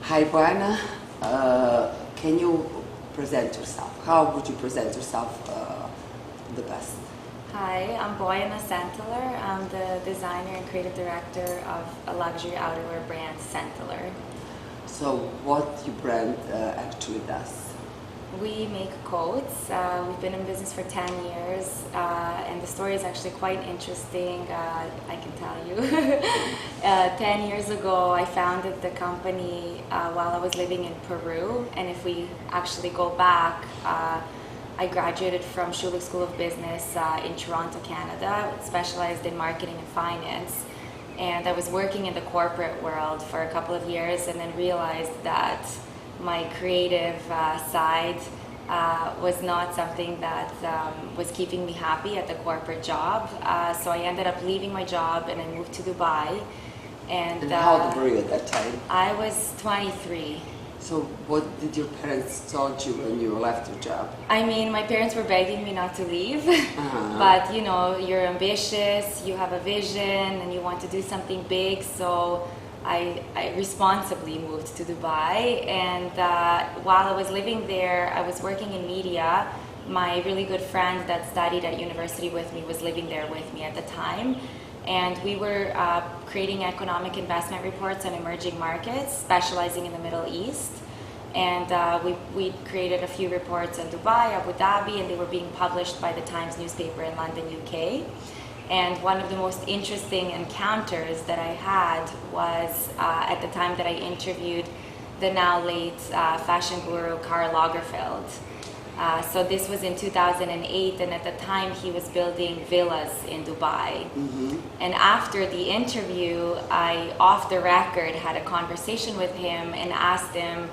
Hi, Bojana. Can you present yourself? How would you present yourself the best? Hi, I'm Bojana Sentaler. I'm the designer and creative director of a luxury outerwear brand, Sentaler. So what your brand actually does? We make coats. We've been in business for 10 years, and the story is actually quite interesting, I can tell you. 10 years ago, I founded the company while I was living in Peru, and if we actually go back, I graduated from Schulich School of Business in Toronto, Canada, specialized in marketing and finance. And I was working in the corporate world for a couple of years and then realized that my creative side was not something that was keeping me happy at the corporate job. So I ended up leaving my job and I moved to Dubai. And how old were you at that time? I was 23. So what did your parents told you when you left your job? I mean, my parents were begging me not to leave, but you know, you're ambitious, you have a vision, and you want to do something big, so I responsibly moved to Dubai, and while I was living there, I was working in media. My really good friend that studied at university with me was living there with me at the time, and we were creating economic investment reports on emerging markets, specializing in the Middle East. And we created a few reports on Dubai, Abu Dhabi, and they were being published by the Times newspaper in London, UK. And one of the most interesting encounters that I had was at the time that I interviewed the now late fashion guru Karl Lagerfeld. So this was in 2008, and at the time he was building villas in Dubai. And after the interview, I, off the record, had a conversation with him and asked him,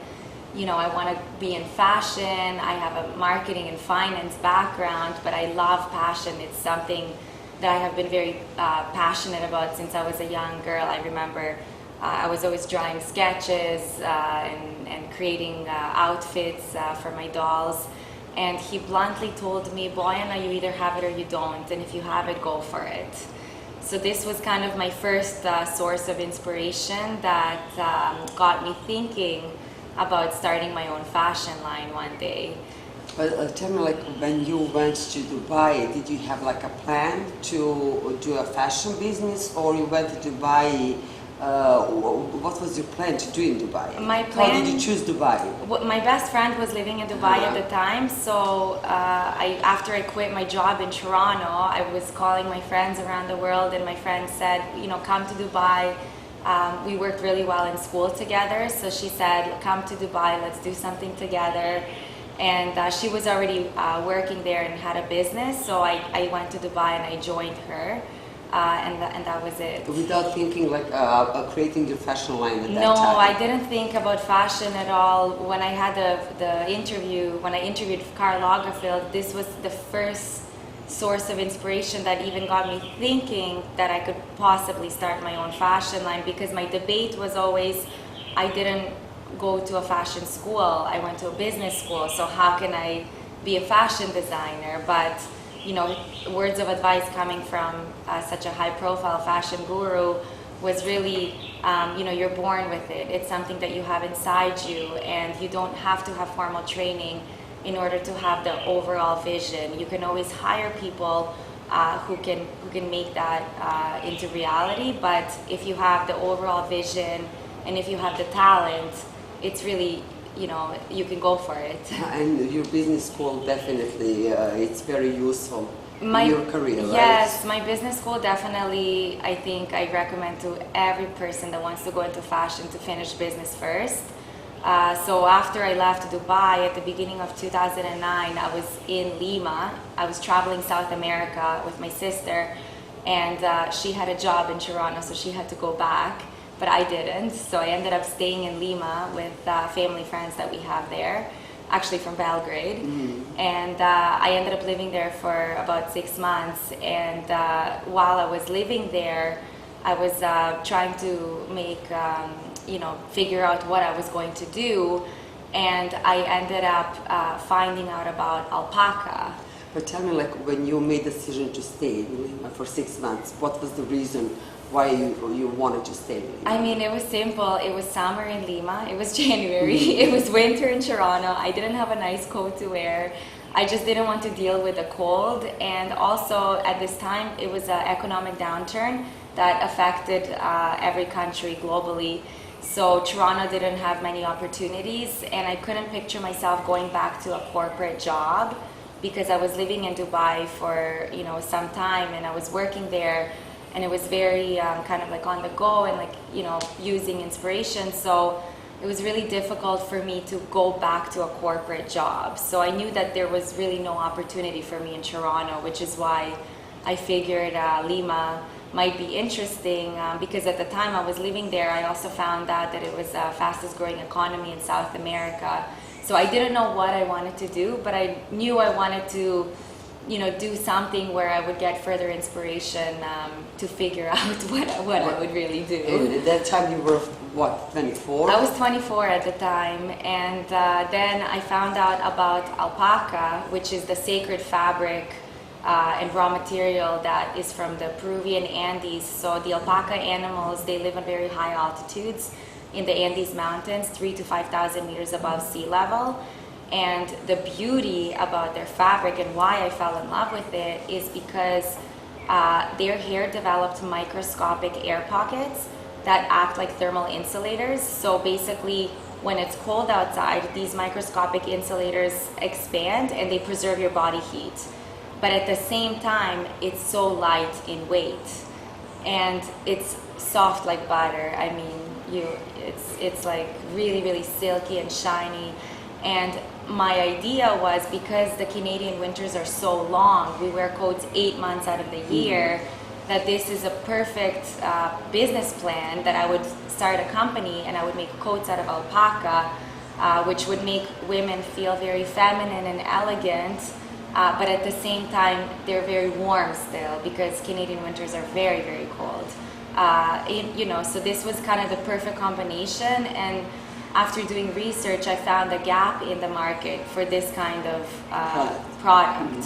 you know, I want to be in fashion, I have a marketing and finance background, but I love passion. It's something that I have been very passionate about since I was a young girl. I remember I was always drawing sketches and creating outfits for my dolls. And he bluntly told me, Bojana, you either have it or you don't, and if you have it, go for it. So this was kind of my first source of inspiration that got me thinking about starting my own fashion line one day. But tell me, like, when you went to Dubai, did you have like a plan to do a fashion business, or you went to Dubai? What was your plan to do in Dubai? My plan, how did you choose Dubai? My best friend was living in Dubai at the time, so after I quit my job in Toronto, I was calling my friends around the world, and my friend said, you know, come to Dubai. We worked really well in school together, so she said, come to Dubai, let's do something together. And she was already working there and had a business, so I went to Dubai and I joined her. And that was it. Without thinking like creating your fashion line at that time? No, I didn't think about fashion at all. When I had the interview, when I interviewed Karl Lagerfeld, this was the first source of inspiration that even got me thinking that I could possibly start my own fashion line, because my debate was always, I didn't go to a fashion school, I went to a business school, so how can I be a fashion designer? But you know, words of advice coming from such a high-profile fashion guru was really, you know, you're born with it. It's something that you have inside you, and you don't have to have formal training in order to have the overall vision. You can always hire people who can make that into reality, but if you have the overall vision and if you have the talent, it's really, you know, you can go for it. And your business school definitely, it's very useful in your career, right? Yes, my business school definitely, I think I recommend to every person that wants to go into fashion to finish business first. So after I left Dubai at the beginning of 2009, I was in Lima. I was traveling South America with my sister, and she had a job in Toronto, so she had to go back. But I didn't, so I ended up staying in Lima with family friends that we have there, actually from Belgrade. And I ended up living there for about 6 months, and while I was living there, I was trying to make, you know, figure out what I was going to do, and I ended up finding out about Alpaca. But tell me, like, when you made the decision to stay in Lima for 6 months, what was the reason why you wanted to stay in Lima? I mean, it was simple. It was summer in Lima. It was January. It was winter in Toronto. I didn't have a nice coat to wear. I just didn't want to deal with the cold. And also at this time, it was an economic downturn that affected every country globally. So Toronto didn't have many opportunities, and I couldn't picture myself going back to a corporate job because I was living in Dubai for some time, and I was working there, and it was very kind of like on the go and like using inspiration. So it was really difficult for me to go back to a corporate job. So I knew that there was really no opportunity for me in Toronto, which is why I figured Lima might be interesting because at the time I was living there, I also found out that it was the fastest growing economy in South America. So I didn't know what I wanted to do, but I knew I wanted to, do something where I would get further inspiration to figure out what I would really do. And at that time you were, what, 24? I was 24 at the time, and then I found out about alpaca, which is the sacred fabric and raw material that is from the Peruvian Andes. So the alpaca animals, they live at very high altitudes in the Andes Mountains, 3,000 to 5,000 meters above sea level. And the beauty about their fabric and why I fell in love with it is because their hair developed microscopic air pockets that act like thermal insulators. So basically, when it's cold outside, these microscopic insulators expand and they preserve your body heat. But at the same time, it's so light in weight, and it's soft like butter. I mean, it's like really, really silky and shiny. And my idea was, because the Canadian winters are so long, we wear coats 8 months out of the year, that this is a perfect business plan, that I would start a company and I would make coats out of alpaca, which would make women feel very feminine and elegant. But at the same time, they're very warm still, because Canadian winters are very, very cold. So this was kind of the perfect combination. And after doing research, I found a gap in the market for this kind of product.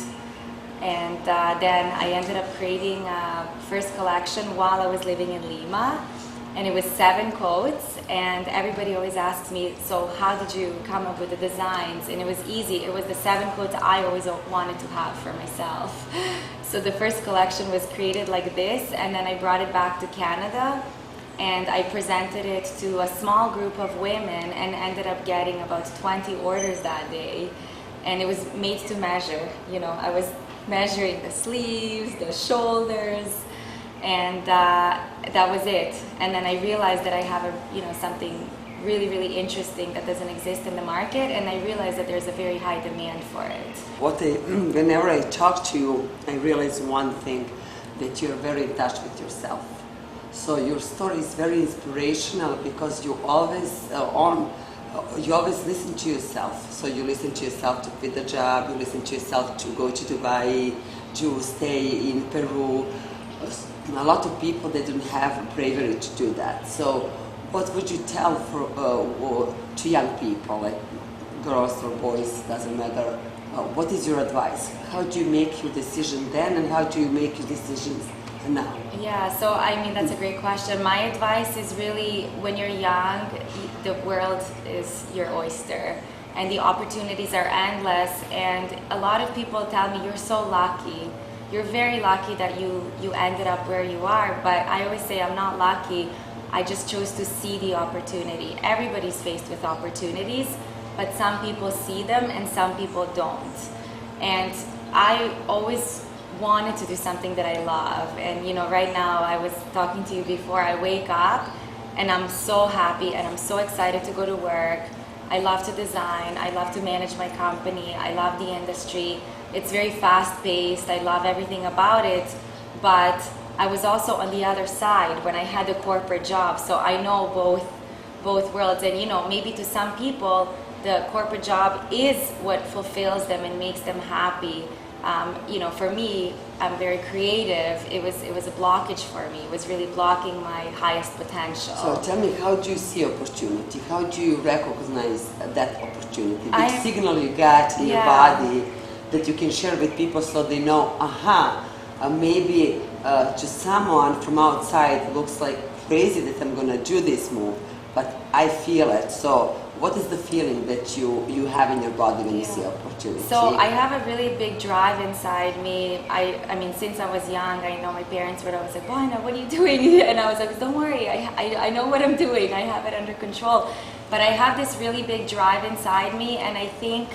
And then I ended up creating a first collection while I was living in Lima. And it was 7 coats, and everybody always asks me, so how did you come up with the designs? And it was easy. It was the 7 coats I always wanted to have for myself. So the first collection was created like this, and then I brought it back to Canada, and I presented it to a small group of women and ended up getting about 20 orders that day. And it was made to measure. I was measuring the sleeves, the shoulders, and that was it. And then I realized that I have something really, really interesting that doesn't exist in the market, and I realized that there's a very high demand for it. Whenever I talk to you, I realize one thing, that you're very in touch with yourself. So your story is very inspirational, because you always listen to yourself. So you listen to yourself to quit the job, you listen to yourself to go to Dubai, to stay in Peru. A lot of people, they don't have bravery to do that. So what would you tell to young people, like girls or boys, doesn't matter, what is your advice? How do you make your decision then, and how do you make your decisions now? Yeah, so I mean, that's a great question. My advice is really, when you're young, the world is your oyster, and the opportunities are endless. And a lot of people tell me, you're so lucky. You're very lucky that you ended up where you are, but I always say I'm not lucky. I just chose to see the opportunity. Everybody's faced with opportunities, but some people see them and some people don't. And I always wanted to do something that I love. And right now, I was talking to you before, I wake up and I'm so happy and I'm so excited to go to work. I love to design, I love to manage my company, I love the industry. It's very fast-paced, I love everything about it, but I was also on the other side when I had a corporate job, so I know both worlds. And maybe to some people, the corporate job is what fulfills them and makes them happy. For me, I'm very creative. It was a blockage for me. It was really blocking my highest potential. So tell me, how do you see opportunity? How do you recognize that opportunity? Which signal you got in your body that you can share with people, so they know, aha, maybe to someone from outside it looks like crazy that I'm going to do this move, but I feel it. So what is the feeling that you have in your body when you see opportunity? So I have a really big drive inside me. I mean, since I was young, I know my parents were always like, "Bojana, what are you doing?" And I was like, "Don't worry, I know what I'm doing. I have it under control." But I have this really big drive inside me, and I think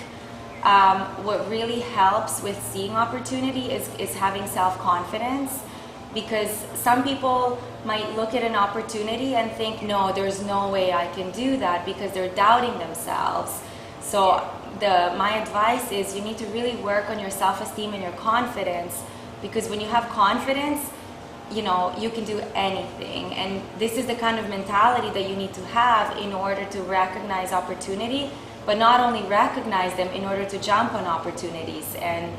what really helps with seeing opportunity is having self-confidence, because some people might look at an opportunity and think, no, there's no way I can do that, because they're doubting themselves. So my advice is you need to really work on your self-esteem and your confidence, because when you have confidence, you can do anything. And this is the kind of mentality that you need to have in order to recognize opportunity, but not only recognize them, in order to jump on opportunities and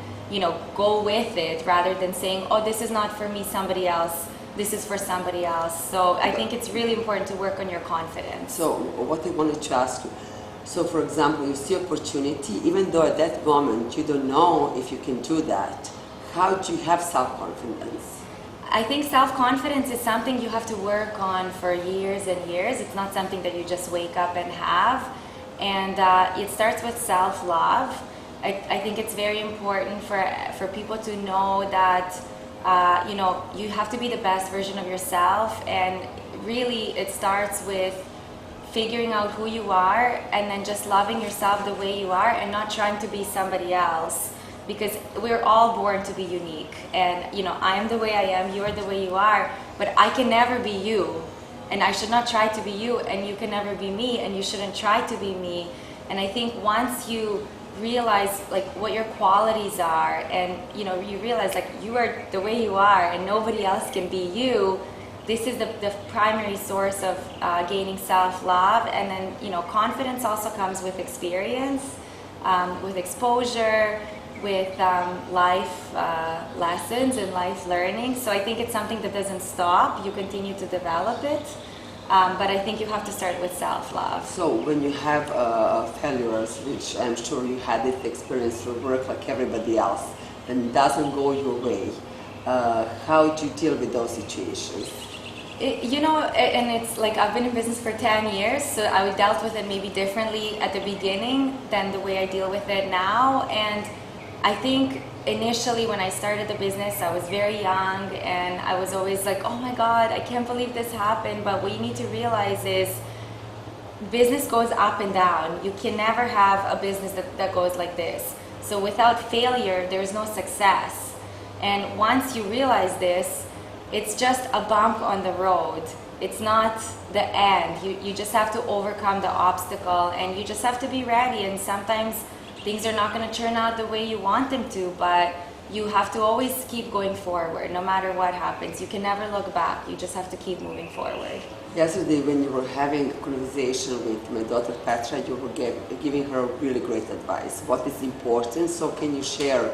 go with it, rather than saying, oh, this is not for me, somebody else, this is for somebody else. So I think it's really important to work on your confidence. So what I wanted to ask you, so for example, you see opportunity, even though at that moment you don't know if you can do that, how do you have self-confidence? I think self-confidence is something you have to work on for years and years. It's not something that you just wake up and have. And it starts with self-love. I think it's very important for people to know that you have to be the best version of yourself, and really it starts with figuring out who you are, and then just loving yourself the way you are, and not trying to be somebody else, because we're all born to be unique. And I am the way I am, you are the way you are, but I can never be you, and I should not try to be you, and you can never be me, and you shouldn't try to be me. And I think once you realize what your qualities are, and you realize you are the way you are and nobody else can be you, this is the primary source of gaining self-love. And then confidence also comes with experience, with exposure, with life lessons and life learning. So I think it's something that doesn't stop. You continue to develop it. But I think you have to start with self-love. So when you have failures, which I'm sure you had this experience through work like everybody else, and it doesn't go your way, how do you deal with those situations? And it's I've been in business for 10 years, so I dealt with it maybe differently at the beginning than the way I deal with it now. And I think initially when I started the business, I was very young, and I was always like, oh my God, I can't believe this happened. But what you need to realize is business goes up and down. You can never have a business that goes like this. So without failure, there's no success. And once you realize this, it's just a bump on the road. It's not the end. You just have to overcome the obstacle, and you just have to be ready. And sometimes things are not going to turn out the way you want them to, but you have to always keep going forward, no matter what happens. You can never look back. You just have to keep moving forward. Yesterday, when you were having a conversation with my daughter Petra, you were giving her really great advice. What is important? So can you share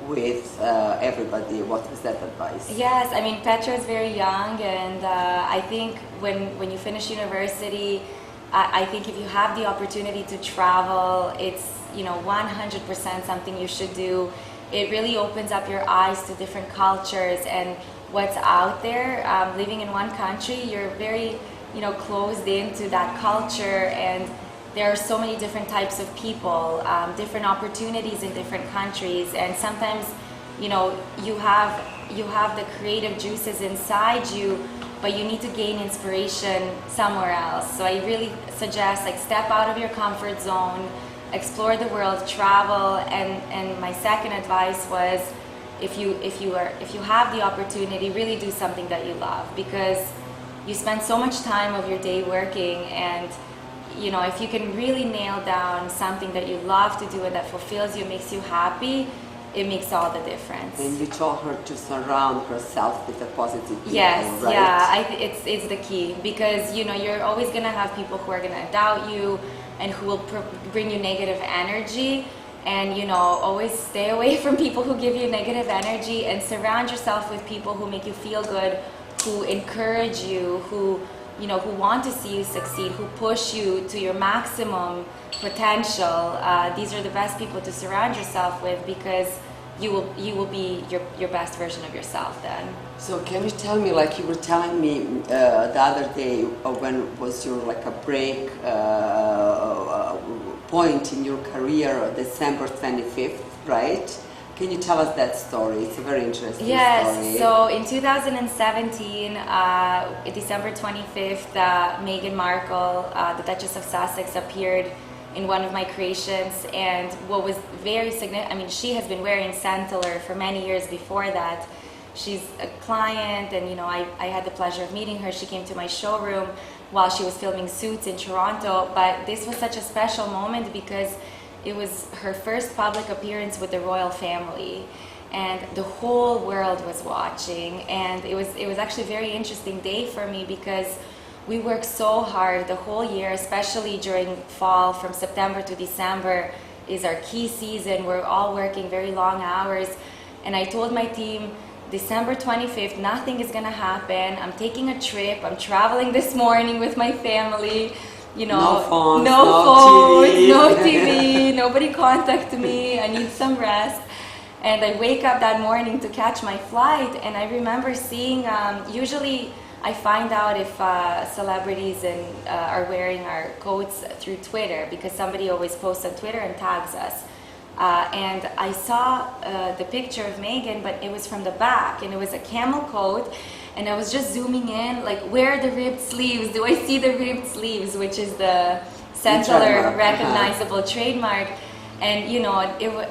with everybody what was that advice? Yes, I mean, Petra is very young, and I think when you finish university, I think if you have the opportunity to travel, it's 100% something you should do. It really opens up your eyes to different cultures and what's out there. Living in one country, you're very closed into that culture, and there are so many different types of people, different opportunities in different countries, and sometimes you have the creative juices inside you, but you need to gain inspiration somewhere else. So I really suggest step out of your comfort zone, explore the world, travel. And my second advice was, if you have the opportunity, really do something that you love, because you spend so much time of your day working, and if you can really nail down something that you love to do and that fulfills you, makes you happy, it makes all the difference. And you told her to surround herself with a positive people, yes, right? Yeah, it's the key, because you're always gonna have people who are gonna doubt you and who will bring you negative energy. And always stay away from people who give you negative energy, and surround yourself with people who make you feel good, who encourage you, who want to see you succeed, who push you to your maximum potential. These are the best people to surround yourself with, because you will be your best version of yourself then. So can you tell me, like you were telling me the other day, when was your like a break point in your career, December 25th, right? Can you tell us that story? It's a very interesting story. Yes, so in 2017, December 25th, Meghan Markle, the Duchess of Sussex, appeared in one of my creations, and what was very significant, I mean, she has been wearing Sentaler for many years before that. She's a client, and you know, I had the pleasure of meeting her. She came to my showroom while she was filming Suits in Toronto, but this was such a special moment because it was her first public appearance with the royal family, and the whole world was watching, and it was actually a very interesting day for me because we worked so hard the whole year, especially during fall. From September to December is our key season. We're all working very long hours, and I told my team, December 25th, nothing is gonna happen. I'm taking a trip. I'm traveling this morning with my family. You know, no phones, no TV, nobody contact me. I need some rest. And I wake up that morning to catch my flight, and I remember seeing, usually I find out if celebrities are wearing our coats through Twitter, because somebody always posts on Twitter and tags us. And I saw the picture of Meghan, but it was from the back, and it was a camel coat, and I was just zooming in, like, where are the ribbed sleeves? Do I see the ribbed sleeves, which is the Sentaler recognizable trademark? And you know,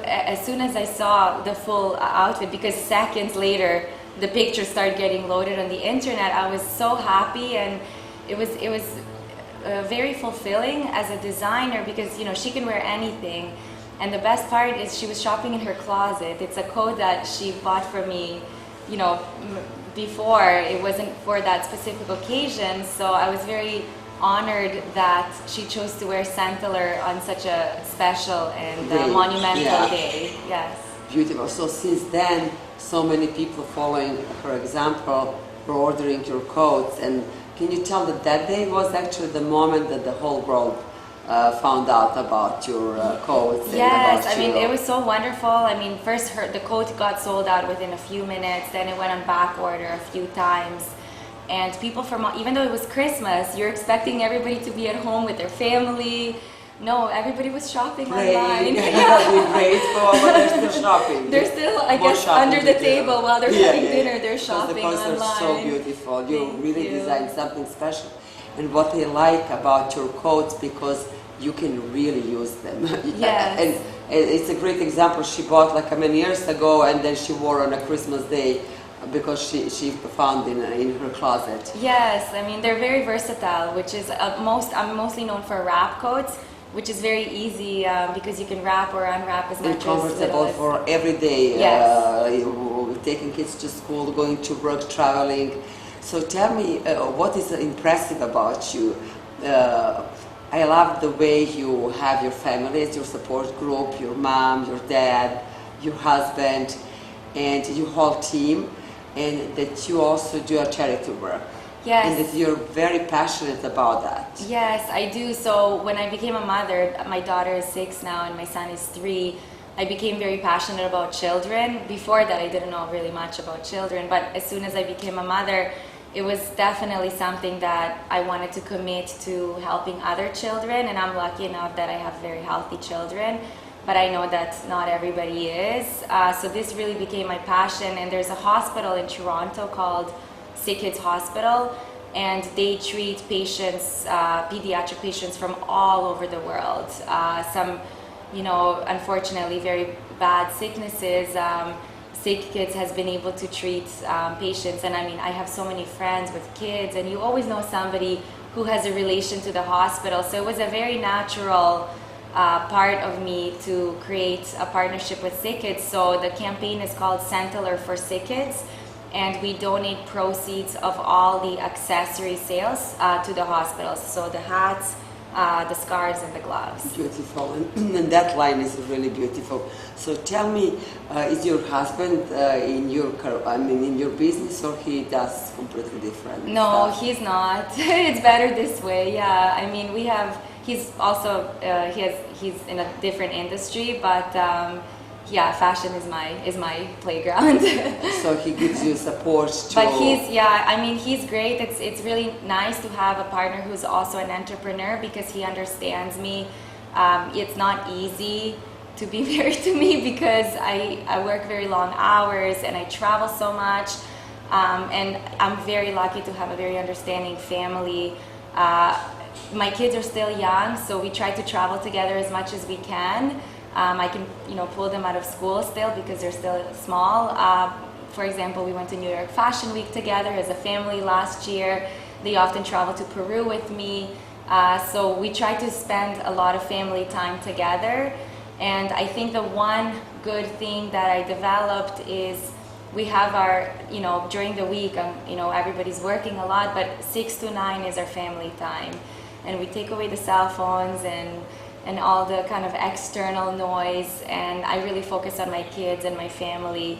as soon as I saw the full outfit, because seconds later the pictures started getting loaded on the internet, I was so happy, and it was very fulfilling as a designer, because you know, she can wear anything. And the best part is she was shopping in her closet. It's a coat that she bought for me, you know, before. It wasn't for that specific occasion, so I was very honored that she chose to wear Sentaler on such a special and monumental day. Yes. Beautiful. So since then, so many people following her example were ordering your coats. And can you tell that that day was actually the moment that the whole world found out about your coats? Yes, I mean, it was so wonderful. I mean, first the coat got sold out within a few minutes, then it went on back order a few times. And people from, even though it was Christmas, you're expecting everybody to be at home with their family. No, everybody was shopping online. Grateful, but they're still shopping. They're still, I guess, under the table while they're having dinner, they're shopping online. The coats are so beautiful. You really designed something special. And what I like about your coats, because you can really use them. Yes. And it's a great example. She bought like many years ago, and then she wore on a Christmas day, because she found in her closet. Yes, I mean, they're very versatile, which is I'm mostly known for wrap coats, which is very easy because you can wrap or unwrap as much and comfortable for every day. Yes. Taking kids to school, going to work, traveling. So tell me, what is impressive about you? I love the way you have your family as your support group, your mom, your dad, your husband, and your whole team, and that you also do a charity work. Yes. And that you're very passionate about that. Yes, I do. So when I became a mother, my daughter is 6 now and my son is 3, I became very passionate about children. Before that, I didn't know really much about children, but as soon as I became a mother, it was definitely something that I wanted to commit to helping other children, and I'm lucky enough that I have very healthy children, but I know that not everybody is. So this really became my passion, and there's a hospital in Toronto called Sick Kids Hospital, and they treat patients, pediatric patients from all over the world. Some, you know, unfortunately very bad sicknesses. Sick Kids has been able to treat patients, and I mean, I have so many friends with kids, and you always know somebody who has a relation to the hospital, so it was a very natural part of me to create a partnership with Sick Kids. So the campaign is called Sentaler for Sick Kids, and we donate proceeds of all the accessory sales to the hospitals, so the hats, the scarves, and the gloves. Beautiful, and that line is really beautiful. So tell me, is your husband in your business, or he does completely different No, stuff? he's not. It's better this way. Yeah, I mean, he's also he's in a different industry, but yeah, fashion is my playground. So he gives you support to... But he's great. It's really nice to have a partner who's also an entrepreneur because he understands me. It's not easy to be married to me because I work very long hours and I travel so much. And I'm very lucky to have a very understanding family. My kids are still young, so we try to travel together as much as we can. I can, pull them out of school still because they're still small. For example, we went to New York Fashion Week together as a family last year. They often travel to Peru with me. So we try to spend a lot of family time together. And I think the one good thing that I developed is we have our, during the week, everybody's working a lot, but 6 to 9 is our family time. And we take away the cell phones and all the kind of external noise, and I really focus on my kids and my family.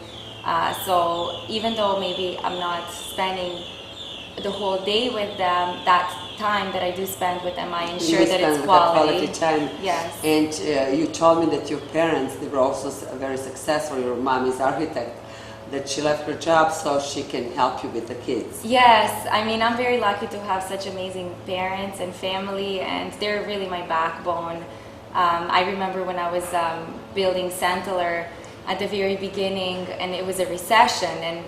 So even though maybe I'm not spending the whole day with them, that time that I do spend with them, I ensure that it's quality time. Yes. And you told me that your parents, they were also very successful. Your mom is architect, that she left her job so she can help you with the kids. Yes, I'm very lucky to have such amazing parents and family, and they're really my backbone. I remember when I was building Sentaler at the very beginning, and it was a recession, and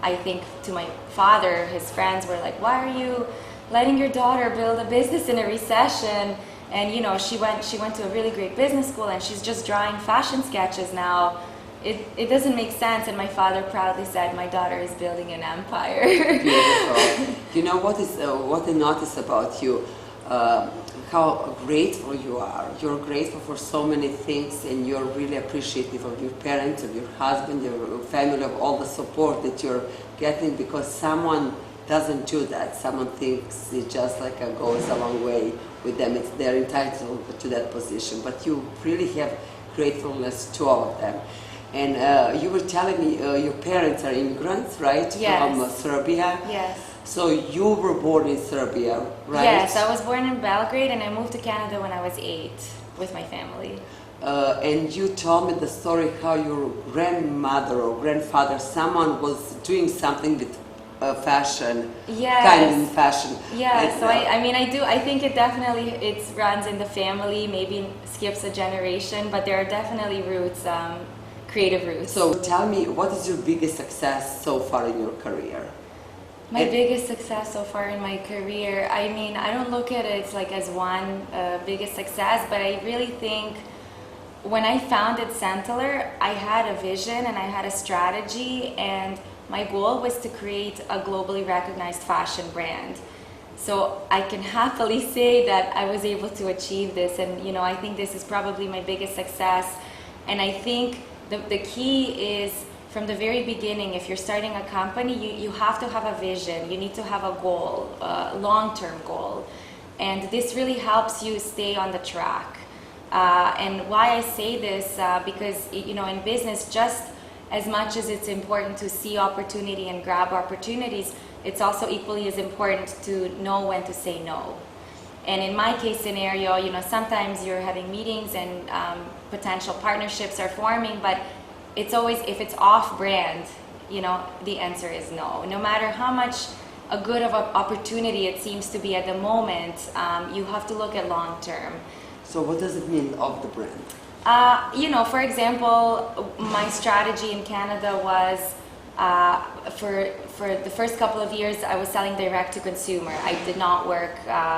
I think to my father, his friends were like, "Why are you letting your daughter build a business in a recession?" And she went to a really great business school, and she's just drawing fashion sketches now. It doesn't make sense. And my father proudly said, "My daughter is building an empire." Beautiful. What I notice about you, how grateful you are. You're grateful for so many things, and you're really appreciative of your parents, of your husband, your family, of all the support that you're getting, because someone doesn't do that. Someone thinks it just goes a long way with them. They're entitled to that position, but you really have gratefulness to all of them. And you were telling me your parents are immigrants, right? Yes. From Serbia. Yes. So you were born in Serbia, right? Yes, I was born in Belgrade, and I moved to Canada when I was 8 with my family. And you told me the story how your grandmother or grandfather, someone was doing something with fashion, yes. kind of fashion. Yeah, and, so I think it definitely, it runs in the family, maybe skips a generation, but there are definitely roots, creative roots. So tell me, what is your biggest success so far in your career? My biggest success so far in my career, I don't look at it as one biggest success, but I really think when I founded Sentaler, I had a vision and I had a strategy, and my goal was to create a globally recognized fashion brand. So I can happily say that I was able to achieve this, and I think this is probably my biggest success. And I think the key is, from the very beginning, if you're starting a company, you have to have a vision. You need to have a goal, a long-term goal. And this really helps you stay on the track. And why I say this, because in business, just as much as it's important to see opportunity and grab opportunities, it's also equally as important to know when to say no. And in my case scenario, sometimes you're having meetings and potential partnerships are forming, but it's always, if it's off-brand, the answer is no. No matter how much a good of an opportunity it seems to be at the moment, you have to look at long-term. So what does it mean, of the brand? For example, my strategy in Canada was, for the first couple of years, I was selling direct to consumer. I did not work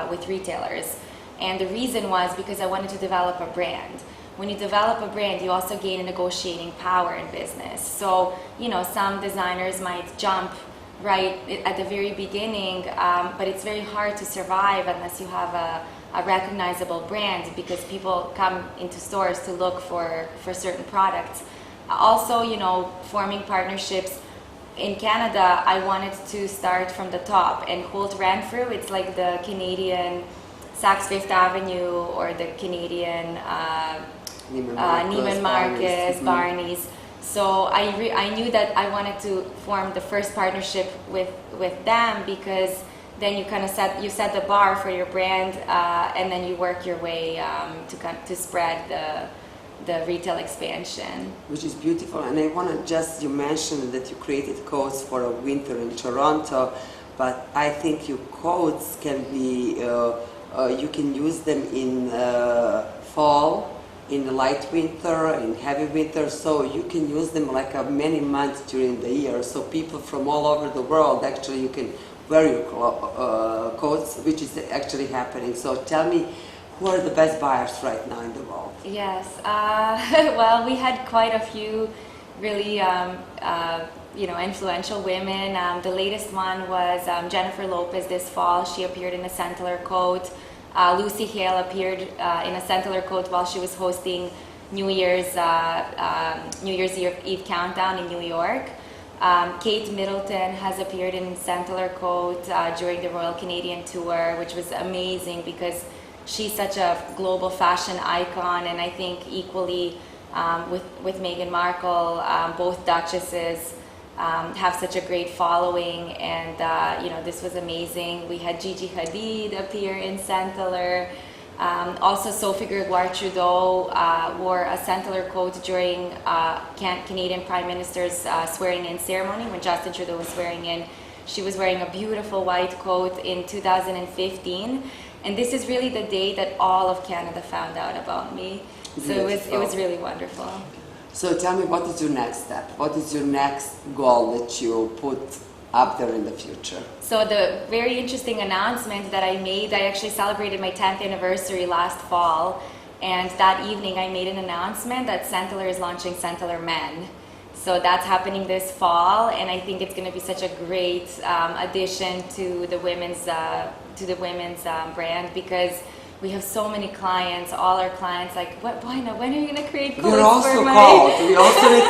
with retailers. And the reason was because I wanted to develop a brand. When you develop a brand, you also gain a negotiating power in business. So, some designers might jump right at the very beginning, but it's very hard to survive unless you have a recognizable brand, because people come into stores to look for certain products. Also, forming partnerships. In Canada, I wanted to start from the top, and Holt Renfrew, it's like the Canadian Saks Fifth Avenue, or the Canadian Neiman Marcus, Barney's. So I knew that I wanted to form the first partnership with them, because then you kind of set the bar for your brand, and then you work your way to spread the retail expansion. Which is beautiful, and I want to just, you mentioned that you created coats for a winter in Toronto, but I think your coats can be, you can use them in fall, in light winter, in heavy winter, so you can use them like many months during the year, so people from all over the world, actually you can wear your coats, which is actually happening. So tell me, who are the best buyers right now in the world? Yes, well, we had quite a few really influential women. The latest one was Jennifer Lopez this fall. She appeared in a Sentaler coat. Lucy Hale appeared in a Sentaler coat while she was hosting New Year's Eve countdown in New York. Kate Middleton has appeared in Sentaler coat during the Royal Canadian Tour, which was amazing because she's such a global fashion icon, and I think equally with Meghan Markle, both duchesses have such a great following, and this was amazing. We had Gigi Hadid appear in Sentaler. Also, Sophie Gregoire Trudeau wore a Sentaler coat during Canadian Prime Minister's swearing-in ceremony when Justin Trudeau was swearing in. She was wearing a beautiful white coat in 2015, and this is really the day that all of Canada found out about me. So it was really wonderful. So tell me, what is your next step? What is your next goal that you put up there in the future? So the very interesting announcement that I made, I actually celebrated my 10th anniversary last fall, and that evening I made an announcement that Sentaler is launching Sentaler Men. So that's happening this fall, and I think it's going to be such a great addition to the women's brand, because we have so many clients. All our clients like, Bojana, when are you going to create coats We're also for my... cold. We also need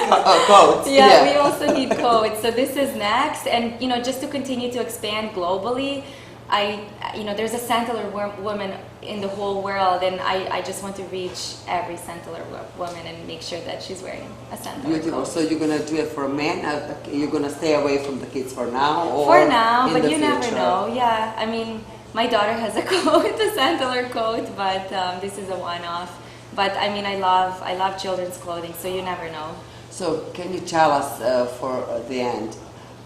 coats. Yeah, we also need coats. So this is next, and just to continue to expand globally, there's a Sentaler woman in the whole world, and I just want to reach every Sentaler woman and make sure that she's wearing a Sentaler Beautiful. coat. So you're going to do it for men? You're going to stay away from the kids for now? Or for now, in but the you future? never know. Yeah, I mean, my daughter has a coat, a Sentaler coat, but this is a one-off. But I mean, I love children's clothing, so you never know. So can you tell us for the end,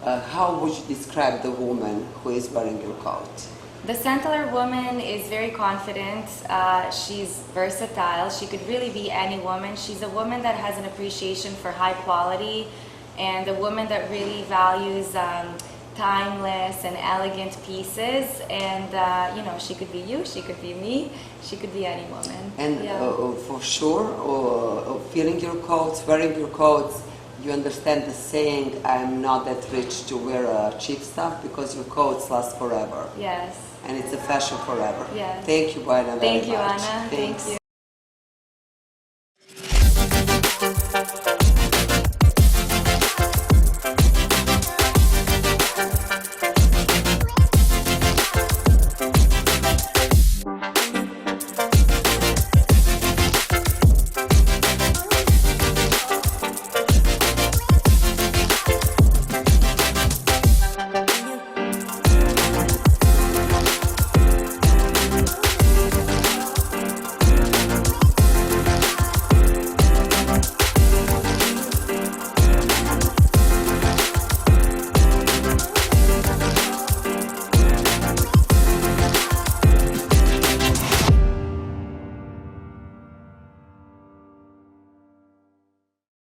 how would you describe the woman who is wearing your coat? The Sentaler woman is very confident. She's versatile. She could really be any woman. She's a woman that has an appreciation for high quality, and a woman that really values timeless and elegant pieces. And she could be you, she could be me, she could be any woman. And for sure, feeling your coats, wearing your coats, you understand the saying, I'm not that rich to wear cheap stuff, because your coats last forever. Yes. And it's a fashion forever. Yes. Thank you, Bojana, very much. Thank you, Anna. Thanks. Thank you.